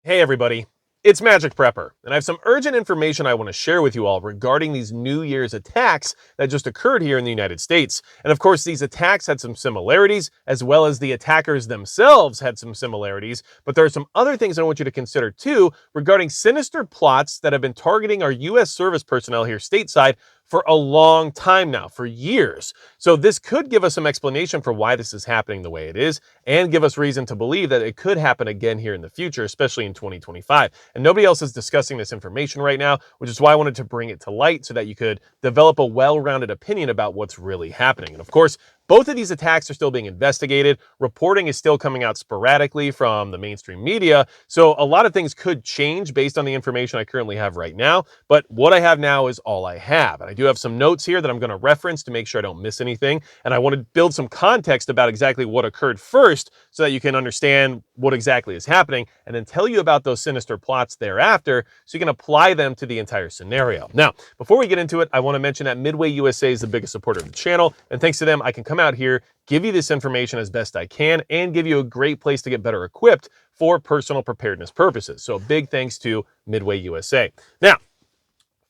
Hey everybody, it's Magic Prepper, and I have some urgent information I want to share with you all regarding these New Year's attacks that just occurred here in the United States. And of course, these attacks had some similarities, as well as the attackers themselves had some similarities, but there are some other things I want you to consider too regarding sinister plots that have been targeting our US service personnel here stateside for a long time now, for years. So this could give us some explanation for why this is happening the way it is, and give us reason to believe that it could happen again here in the future, especially in 2025. And nobody else is discussing this information right now, which is why I wanted to bring it to light so that you could develop a well-rounded opinion about what's really happening. And of course, both of these attacks are still being investigated. Reporting is still coming out sporadically from the mainstream media. So a lot of things could change based on the information I currently have right now. But what I have now is all I have. And I do have some notes here that I'm going to reference to make sure I don't miss anything. And I want to build some context about exactly what occurred first so that you can understand what exactly is happening, and then tell you about those sinister plots thereafter so you can apply them to the entire scenario. Now, before we get into it, I want to mention that Midway USA is the biggest supporter of the channel, and thanks to them, I can come out here, give you this information as best I can, and give you a great place to get better equipped for personal preparedness purposes. So big thanks to Midway USA. Now,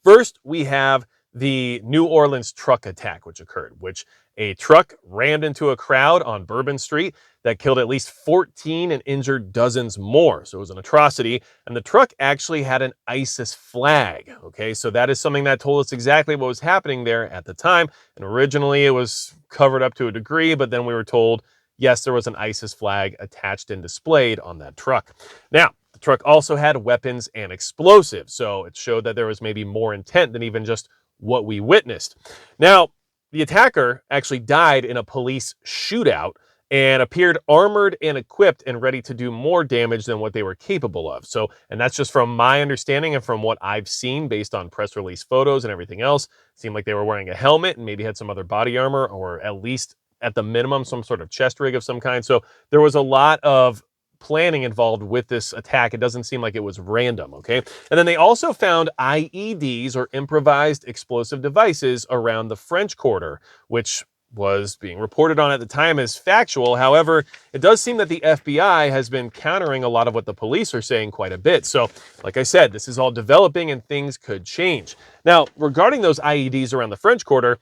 first we have the New Orleans truck attack, which occurred, which a truck rammed into a crowd on Bourbon Street that killed at least 14 and injured dozens more. So it was an atrocity. And the truck actually had an ISIS flag. Okay, so that is something that told us exactly what was happening there at the time. And originally it was covered up to a degree, but then we were told, yes, there was an ISIS flag attached and displayed on that truck. Now, the truck also had weapons and explosives. So it showed that there was maybe more intent than even just what we witnessed. Now, the attacker actually died in a police shootout and appeared armored and equipped and ready to do more damage than what they were capable of. So, and that's just from my understanding and from what I've seen based on press release photos and everything else. It seemed like they were wearing a helmet and maybe had some other body armor, or at least at the minimum, some sort of chest rig of some kind. So there was a lot of planning involved with this attack. It doesn't seem like it was random, okay? And then they also found IEDs, or improvised explosive devices, around the French Quarter, which was being reported on at the time as factual. However, it does seem that the FBI has been countering a lot of what the police are saying quite a bit. So, like I said, this is all developing and things could change. Now, regarding those IEDs around the French Quarter,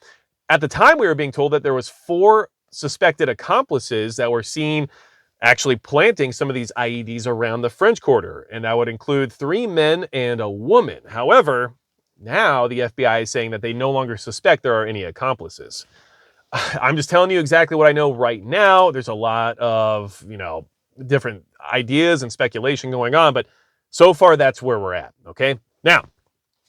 at the time we were being told that there was 4 suspected accomplices that were seen actually planting some of these IEDs around the French Quarter, and that would include 3 men and a woman. However, now the FBI is saying that they no longer suspect there are any accomplices. I'm just telling you exactly what I know right now. There's a lot of, different ideas and speculation going on, but so far that's where we're at, okay? Now,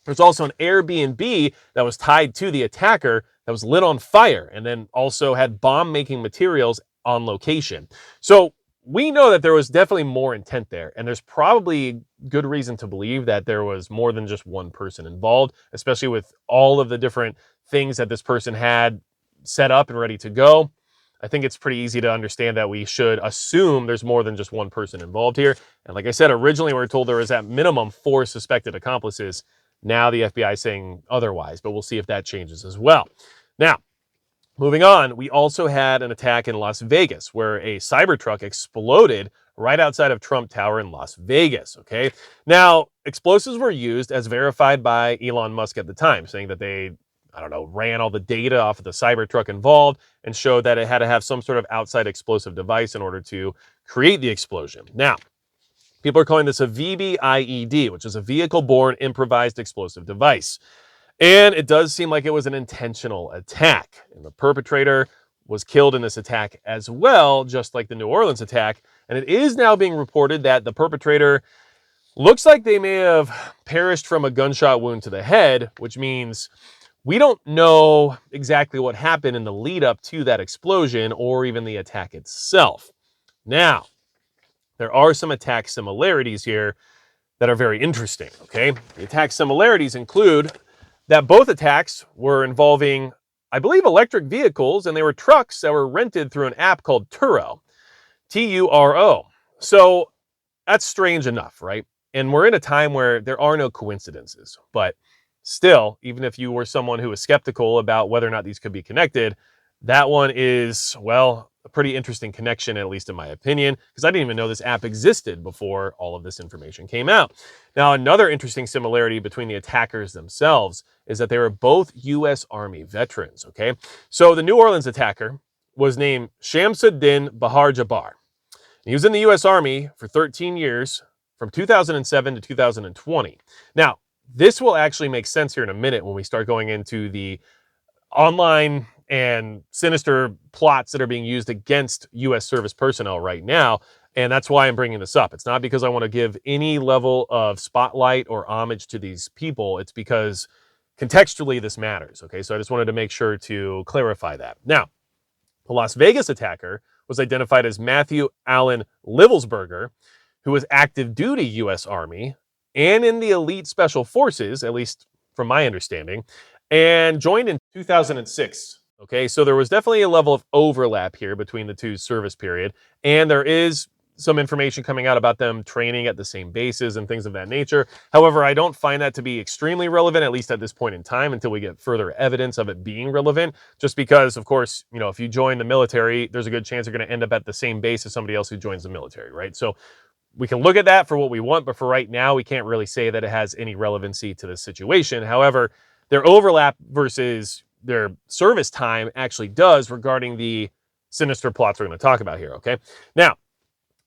there's also an Airbnb that was tied to the attacker that was lit on fire and then also had bomb-making materials on location. So we know that there was definitely more intent there, and there's probably good reason to believe that there was more than just one person involved, especially with all of the different things that this person had set up and ready to go. I think it's pretty easy to understand that we should assume there's more than just one person involved here. And like I said, originally we were told there was at minimum 4 suspected accomplices. Now the FBI is saying otherwise, but we'll see if that changes as well. Now, moving on, we also had an attack in Las Vegas where a Cybertruck exploded right outside of Trump Tower in Las Vegas, okay? Now, explosives were used as verified by Elon Musk at the time, saying that they, ran all the data off of the Cybertruck involved and showed that it had to have some sort of outside explosive device in order to create the explosion. Now, people are calling this a VBIED, which is a vehicle-borne improvised explosive device. And it does seem like it was an intentional attack. And the perpetrator was killed in this attack as well, just like the New Orleans attack. And it is now being reported that the perpetrator looks like they may have perished from a gunshot wound to the head, which means we don't know exactly what happened in the lead up to that explosion or even the attack itself. Now, there are some attack similarities here that are very interesting, okay? The attack similarities include that both attacks were involving, I believe, electric vehicles, and they were trucks that were rented through an app called Turo, Turo. So that's strange enough, right? And we're in a time where there are no coincidences, but still, even if you were someone who was skeptical about whether or not these could be connected, that one is, well, a pretty interesting connection, at least in my opinion, because I didn't even know this app existed before all of this information came out. Now, another interesting similarity between the attackers themselves is that they were both U.S. Army veterans, okay? So the New Orleans attacker was named Shamsuddin Bahar Jabbar. He was in the U.S. Army for 13 years, from 2007 to 2020. Now, this will actually make sense here in a minute when we start going into the online and sinister plots that are being used against U.S. service personnel right now. And that's why I'm bringing this up. It's not because I want to give any level of spotlight or homage to these people. It's because contextually this matters. Okay, so I just wanted to make sure to clarify that. Now, the Las Vegas attacker was identified as Matthew Allen Livelsberger, who was active duty U.S. Army and in the elite special forces, at least from my understanding, and joined in 2006. Okay, so there was definitely a level of overlap here between the two service period, and there is some information coming out about them training at the same bases and things of that nature. However, I don't find that to be extremely relevant, at least at this point in time, until we get further evidence of it being relevant, just because, of course, you know, if you join the military, there's a good chance you're going to end up at the same base as somebody else who joins the military, right? So we can look at that for what we want, but for right now, we can't really say that it has any relevancy to this situation. However, their overlap versus their service time actually does regarding the sinister plots we're going to talk about here, okay? Now,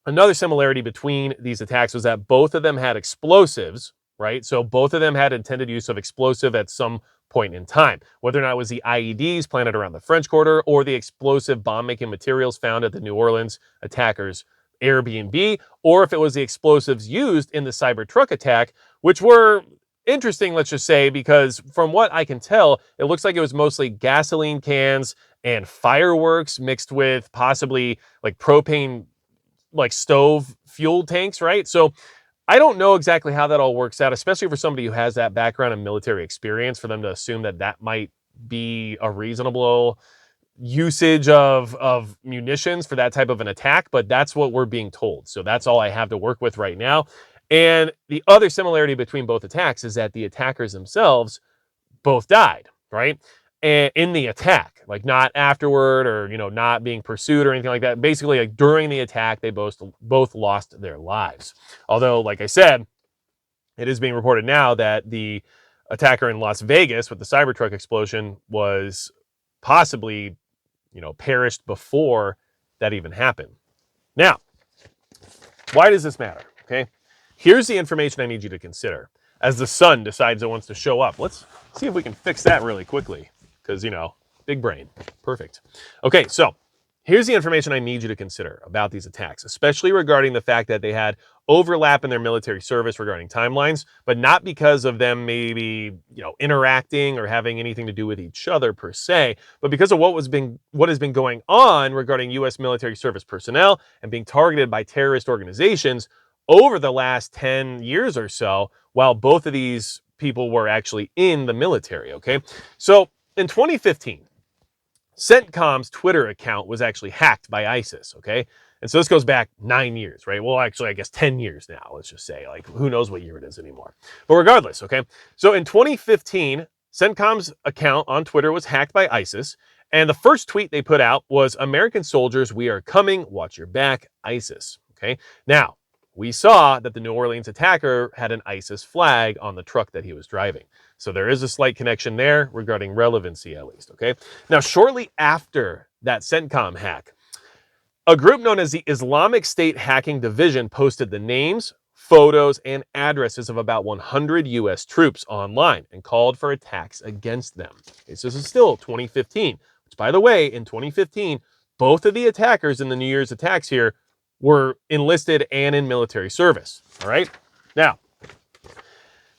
another similarity between these attacks was that both of them had explosives, right? So both of them had intended use of explosive at some point in time, whether or not it was the IEDs planted around the French Quarter or the explosive bomb-making materials found at the New Orleans attackers' Airbnb, or if it was the explosives used in the Cybertruck attack, which were interesting, let's just say, because from what I can tell, it looks like it was mostly gasoline cans and fireworks mixed with possibly like propane, like stove fuel tanks, right? So I don't know exactly how that all works out, especially for somebody who has that background in military experience, for them to assume that that might be a reasonable usage of munitions for that type of an attack, but that's what we're being told. So that's all I have to work with right now. And the other similarity between both attacks is that the attackers themselves both died, right? And in the attack, like not afterward or, you know, not being pursued or anything like that. Basically, like during the attack, they both lost their lives. Although, like I said, it is being reported now that the attacker in Las Vegas with the Cybertruck explosion was possibly, you know, perished before that even happened. Now, why does this matter? Okay. Here's the information I need you to consider as the sun decides it wants to show up. Let's see if we can fix that really quickly because, you know, big brain. Perfect. Okay, so here's the information I need you to consider about these attacks, especially regarding the fact that they had overlap in their military service regarding timelines, but not because of them maybe, you know, interacting or having anything to do with each other per se, but because of what has been going on regarding U.S. military service personnel and being targeted by terrorist organizations over the last 10 years or so, while both of these people were actually in the military, okay? So in 2015, CENTCOM's Twitter account was actually hacked by ISIS, okay? And so this goes back 9 years, right? Well, actually, I guess 10 years now, let's just say. Like, who knows what year it is anymore. But regardless, okay? So in 2015, CENTCOM's account on Twitter was hacked by ISIS, and the first tweet they put out was, "American soldiers, we are coming, watch your back, ISIS," okay? Now, we saw that the New Orleans attacker had an ISIS flag on the truck that he was driving. So there is a slight connection there regarding relevancy, at least, okay? Now, shortly after that CENTCOM hack, a group known as the Islamic State Hacking Division posted the names, photos, and addresses of about 100 U.S. troops online and called for attacks against them. Okay, so this is still 2015, which, by the way, in 2015, both of the attackers in the New Year's attacks here were enlisted and in military service, all right? Now,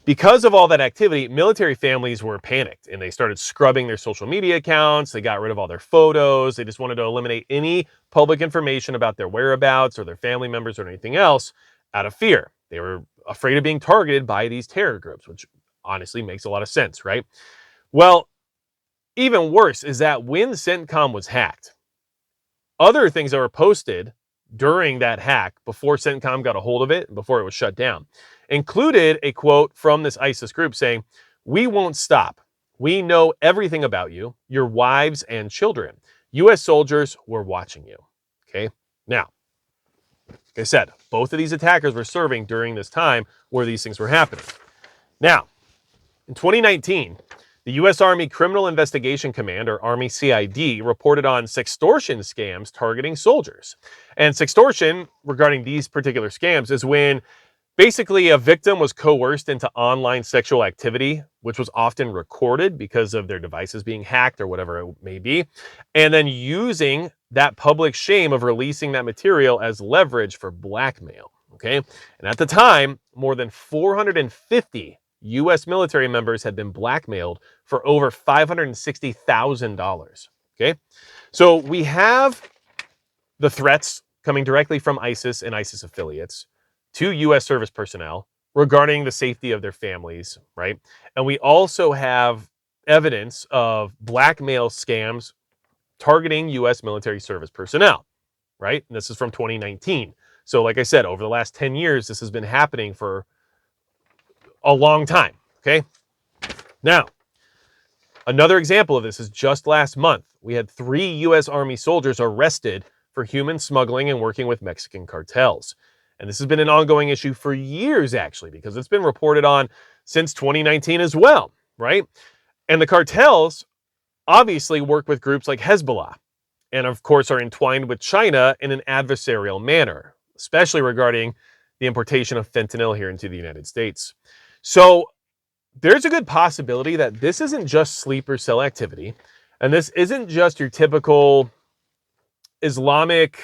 because of all that activity, military families were panicked and they started scrubbing their social media accounts. They got rid of all their photos. They just wanted to eliminate any public information about their whereabouts or their family members or anything else out of fear. They were afraid of being targeted by these terror groups, which honestly makes a lot of sense, right? Well, even worse is that when CENTCOM was hacked, other things that were posted during that hack, before CENTCOM got a hold of it, before it was shut down, included a quote from this ISIS group saying, "We won't stop. We know everything about you, your wives and children. US soldiers were watching you. Okay. Now, like I said, both of these attackers were serving during this time where these things were happening. Now, in 2019, the U.S. Army Criminal Investigation Command, or Army CID, reported on sextortion scams targeting soldiers. And sextortion, regarding these particular scams, is when basically a victim was coerced into online sexual activity, which was often recorded because of their devices being hacked or whatever it may be, and then using that public shame of releasing that material as leverage for blackmail. Okay. And at the time, more than 450 U.S. military members had been blackmailed for over $560,000. Okay. So we have the threats coming directly from ISIS and ISIS affiliates to U.S. service personnel regarding the safety of their families, right? And we also have evidence of blackmail scams targeting U.S. military service personnel, right? And this is from 2019. So like I said, over the last 10 years, this has been happening for a long time, okay? Now, another example of this is just last month, we had 3 U.S. Army soldiers arrested for human smuggling and working with Mexican cartels. And this has been an ongoing issue for years, actually, because it's been reported on since 2019 as well, right? And the cartels obviously work with groups like Hezbollah, and of course are entwined with China in an adversarial manner, especially regarding the importation of fentanyl here into the United States. So there's a good possibility that this isn't just sleeper cell activity, and this isn't just your typical Islamic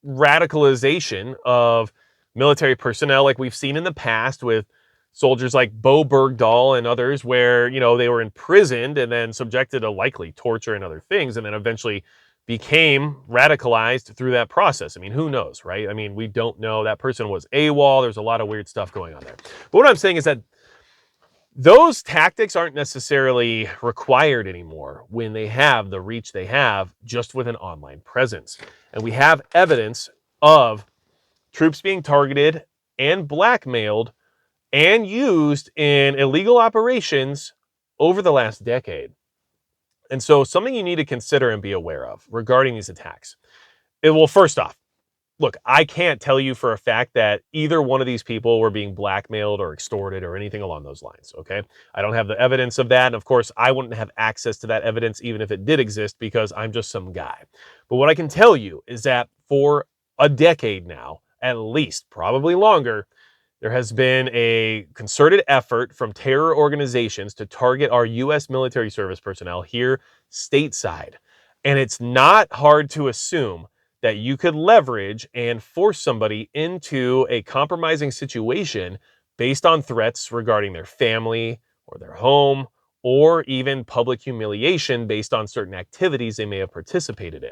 radicalization of military personnel like we've seen in the past with soldiers like Bo Bergdahl and others, where, you know, they were imprisoned and then subjected to likely torture and other things, and then eventually became radicalized through that process. I mean, who knows, right? I mean, we don't know. That person was AWOL. There's a lot of weird stuff going on there. But what I'm saying is that those tactics aren't necessarily required anymore when they have the reach they have just with an online presence. And we have evidence of troops being targeted and blackmailed and used in illegal operations over the last decade. And so something you need to consider and be aware of regarding these attacks. Well, first off, look, I can't tell you for a fact that either one of these people were being blackmailed or extorted or anything along those lines, okay? I don't have the evidence of that, and of course, I wouldn't have access to that evidence even if it did exist because I'm just some guy. But what I can tell you is that for a decade now, at least, probably longer, there has been a concerted effort from terror organizations to target our U.S. military service personnel here stateside. And it's not hard to assume that you could leverage and force somebody into a compromising situation based on threats regarding their family or their home, or even public humiliation based on certain activities they may have participated in.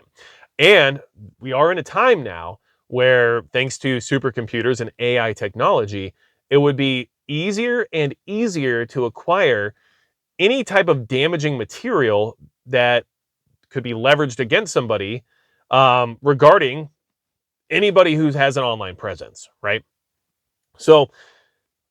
And we are in a time now where, thanks to supercomputers and AI technology, it would be easier and easier to acquire any type of damaging material that could be leveraged against somebody regarding anybody who has an online presence, right? So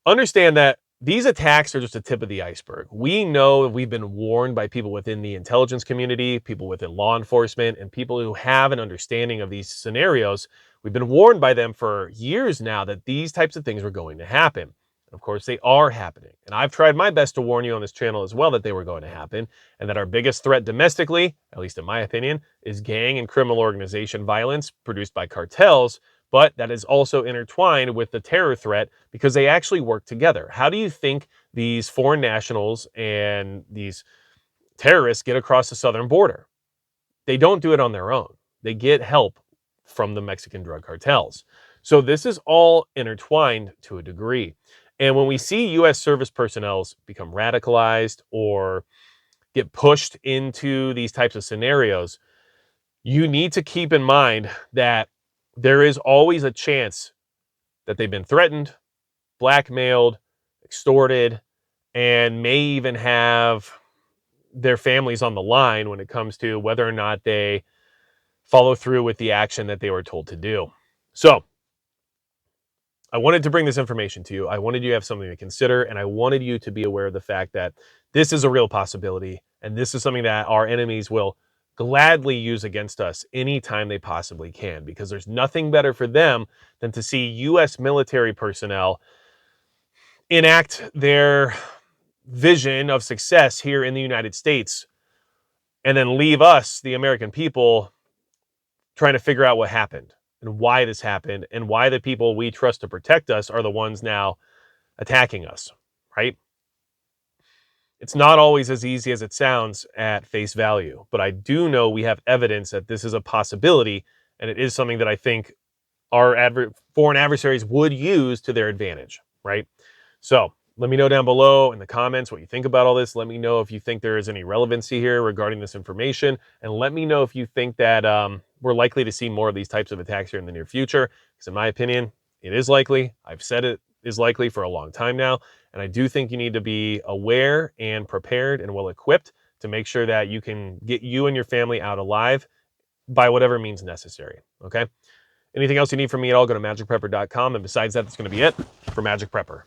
understand that these attacks are just a tip of the iceberg. We know we've been warned by people within the intelligence community, people within law enforcement, and people who have an understanding of these scenarios. We've been warned by them for years now that these types of things were going to happen. Of course, they are happening. And I've tried my best to warn you on this channel as well that they were going to happen, and that our biggest threat domestically, at least in my opinion, is gang and criminal organization violence produced by cartels, but that is also intertwined with the terror threat because they actually work together. How do you think these foreign nationals and these terrorists get across the southern border? They don't do it on their own. They get help from the Mexican drug cartels. So this is all intertwined to a degree. And when we see U.S. service personnel become radicalized or get pushed into these types of scenarios, you need to keep in mind that there is always a chance that they've been threatened, blackmailed, extorted, and may even have their families on the line when it comes to whether or not they follow through with the action that they were told to do. So I wanted to bring this information to you. I wanted you to have something to consider, and I wanted you to be aware of the fact that this is a real possibility, and this is something that our enemies will gladly use against us anytime they possibly can, because there's nothing better for them than to see US military personnel enact their vision of success here in the United States and then leave us, the American people, trying to figure out what happened and why this happened and why the people we trust to protect us are the ones now attacking us, right? It's not always as easy as it sounds at face value, but I do know we have evidence that this is a possibility, and it is something that I think our foreign adversaries would use to their advantage, right? So let me know down below in the comments what you think about all this. Let me know if you think there is any relevancy here regarding this information, and let me know if you think that we're likely to see more of these types of attacks here in the near future, because in my opinion, it is likely. I've said it is likely for a long time now, and I do think you need to be aware and prepared and well equipped to make sure that you can get you and your family out alive by whatever means necessary, okay? Anything else you need from me at all, go to magicprepper.com. And besides that, that's going to be it for Magic Prepper.